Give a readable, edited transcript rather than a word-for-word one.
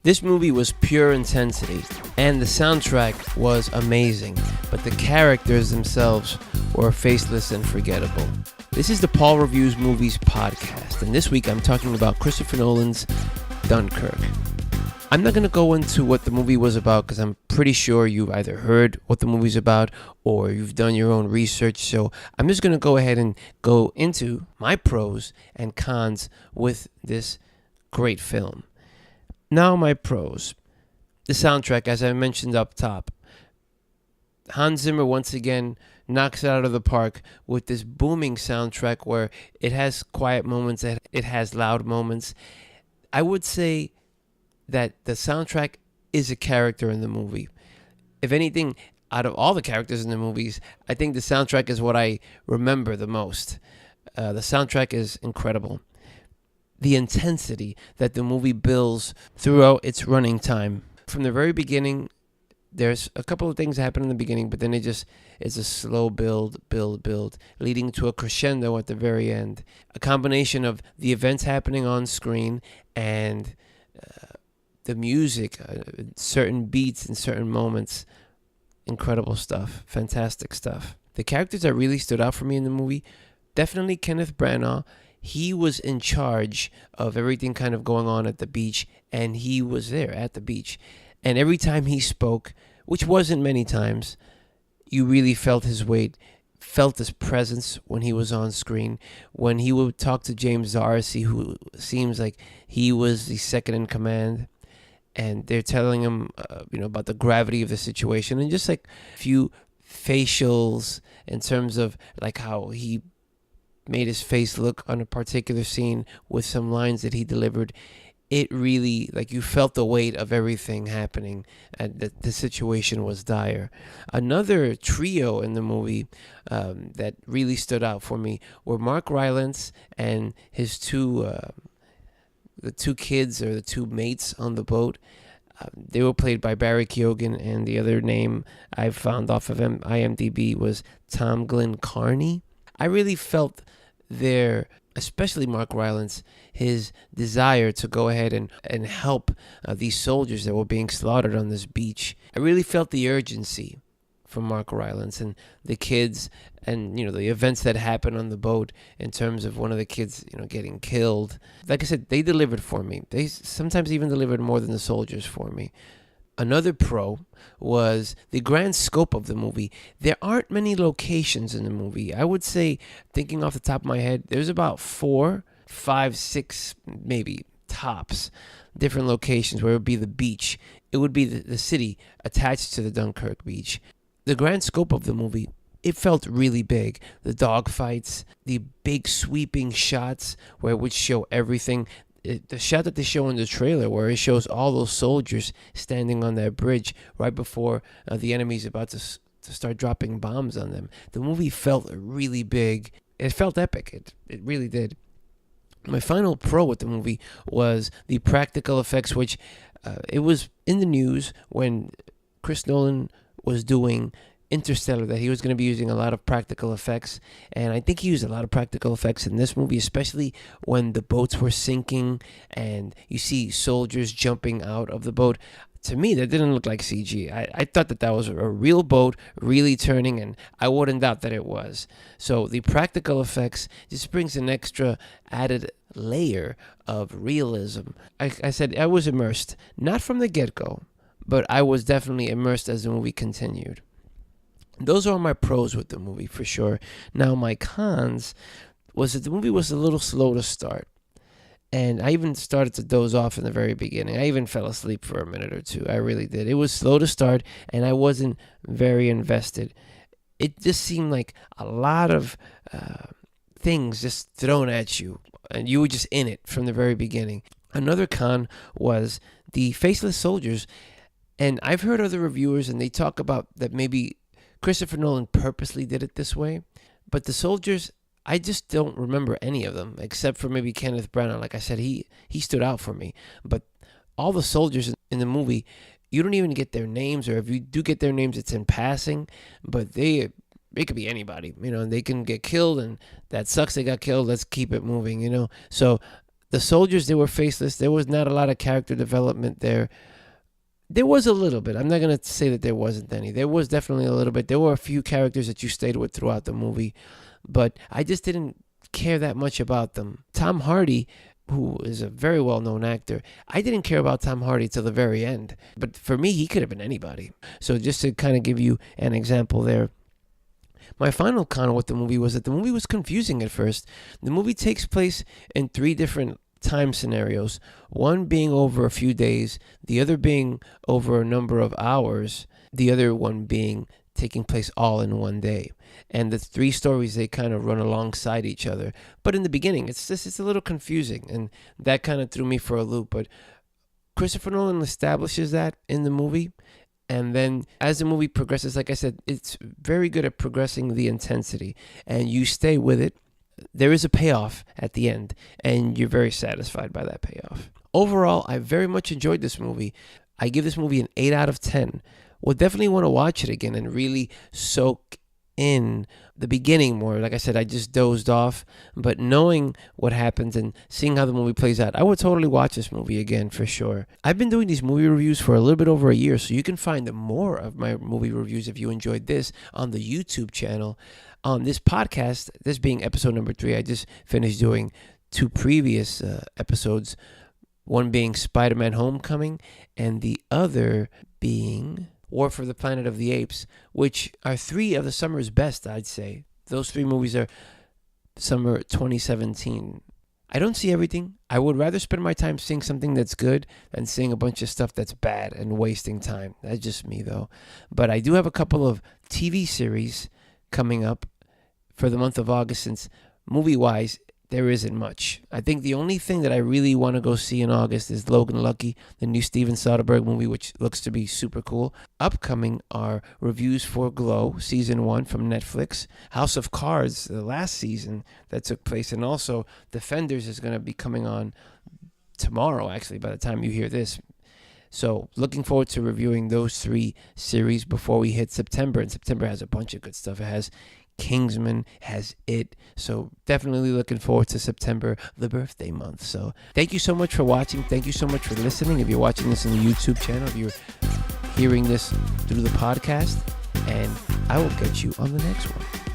This movie was pure intensity, and the soundtrack was amazing, but the characters themselves were faceless and forgettable. This is the Paul Reviews Movies podcast, and this week I'm talking about Christopher Nolan's Dunkirk. I'm not going to go into what the movie was about because I'm pretty sure you've either heard what the movie's about or you've done your own research. So I'm just going to go ahead and go into my pros and cons with this great film. Now my pros. The soundtrack, as I mentioned up top. Hans Zimmer once again knocks it out of the park with this booming soundtrack where it has quiet moments, it has loud moments. I would say that the soundtrack is a character in the movie. If anything, out of all the characters in the movies, I think the soundtrack is what I remember the most. The soundtrack is incredible. The intensity that the movie builds throughout its running time. From the very beginning, there's a couple of things that happen in the beginning, but then it's a slow build, leading to a crescendo at the very end. A combination of the events happening on screen and the music, certain beats and certain moments. Incredible stuff. Fantastic stuff. The characters that really stood out for me in the movie, definitely Kenneth Branagh. He was in charge of everything kind of going on at the beach, and he was there at the beach. And every time he spoke, which wasn't many times, you really felt his weight, felt his presence when he was on screen. When he would talk to James Darcy, who seems like he was the second in command, and they're telling him, about the gravity of the situation, and just like a few facials in terms of like how he made his face look on a particular scene with some lines that he delivered. It really, like, you felt the weight of everything happening, and that the situation was dire. Another trio in the movie that really stood out for me were Mark Rylance and his the two kids, or the two mates on the boat. They were played by Barry Keoghan, and the other name I found off of IMDb was Tom Glyn Carney. I really felt there, especially Mark Rylance, his desire to go ahead and help these soldiers that were being slaughtered on this beach. I really felt the urgency from Mark Rylance and the kids, and the events that happened on the boat in terms of one of the kids getting killed. Like I said, they delivered for me. They sometimes even delivered more than the soldiers for me. Another pro was the grand scope of the movie. There aren't many locations in the movie. I would say, thinking off the top of my head, there's about 4, 5, 6, maybe tops, different locations where it would be the beach. It would be the city attached to the Dunkirk beach. The grand scope of the movie, it felt really big. The dogfights, the big sweeping shots where it would show everything. The shot that they show in the trailer where it shows all those soldiers standing on that bridge right before the enemy's about to start dropping bombs on them. The movie felt really big. It felt epic. It really did. My final pro with the movie was the practical effects, which it was in the news when Chris Nolan was doing Interstellar that he was going to be using a lot of practical effects, and I think he used a lot of practical effects in this movie, especially when the boats were sinking and you see soldiers jumping out of the boat. To me, that didn't look like CG. I thought that was a real boat really turning, and I wouldn't doubt that it was. So the practical effects just brings an extra added layer of realism. I said I was immersed, not from the get-go, but I was definitely immersed as the movie continued. Those are my pros with the movie, for sure. Now, my cons was that the movie was a little slow to start. And I even started to doze off in the very beginning. I even fell asleep for a minute or two. I really did. It was slow to start, and I wasn't very invested. It just seemed like a lot of things just thrown at you, and you were just in it from the very beginning. Another con was the faceless soldiers. And I've heard other reviewers, and they talk about that maybe Christopher Nolan purposely did it this way. But the soldiers, I just don't remember any of them, except for maybe Kenneth Branagh. Like I said, he stood out for me. But all the soldiers in the movie, you don't even get their names, or if you do get their names, it's in passing. But it could be anybody, and they can get killed, and that sucks they got killed. Let's keep it moving, So The soldiers, they were faceless. There was not a lot of character development there. There was a little bit. I'm not going to say that there wasn't any. There was definitely a little bit. There were a few characters that you stayed with throughout the movie, but I just didn't care that much about them. Tom Hardy, who is a very well-known actor, I didn't care about Tom Hardy till the very end. But for me, he could have been anybody. So just to kind of give you an example there, my final comment with the movie was that the movie was confusing at first. The movie takes place in 3 different time scenarios, one being over a few days, the other being over a number of hours, the other one being taking place all in one day. And the 3 stories, they kind of run alongside each other. But in the beginning, it's a little confusing, and that kind of threw me for a loop. But Christopher Nolan establishes that in the movie. And then as the movie progresses, like I said, it's very good at progressing the intensity, and you stay with it. There is a payoff at the end, and you're very satisfied by that payoff. Overall, I very much enjoyed this movie. I give this movie an 8 out of 10. Will definitely want to watch it again and really soak in the beginning more. Like I said, I just dozed off, but knowing what happens and seeing how the movie plays out, I would totally watch this movie again for sure. I've been doing these movie reviews for a little bit over a year, so you can find more of my movie reviews if you enjoyed this on the YouTube channel. On this podcast, this being episode number 3, I just finished doing 2 previous episodes, one being Spider-Man Homecoming and the other being War for the Planet of the Apes, which are 3 of the summer's best, I'd say. Those 3 movies are summer 2017. I don't see everything. I would rather spend my time seeing something that's good than seeing a bunch of stuff that's bad and wasting time. That's just me, though. But I do have a couple of TV series coming up for the month of August, since movie-wise, there isn't much. I think the only thing that I really want to go see in August is Logan Lucky, the new Steven Soderbergh movie, which looks to be super cool. Upcoming are reviews for Glow, Season 1 from Netflix, House of Cards, the last season that took place, and also Defenders is going to be coming on tomorrow, actually, by the time you hear this. So looking forward to reviewing those 3 series before we hit September, and September has a bunch of good stuff. It has Kingsman, has It. So definitely looking forward to September, the birthday month. So thank you so much for watching. Thank you so much for listening. If you're watching this on the YouTube channel, if you're hearing this through the podcast, and I will catch you on the next one.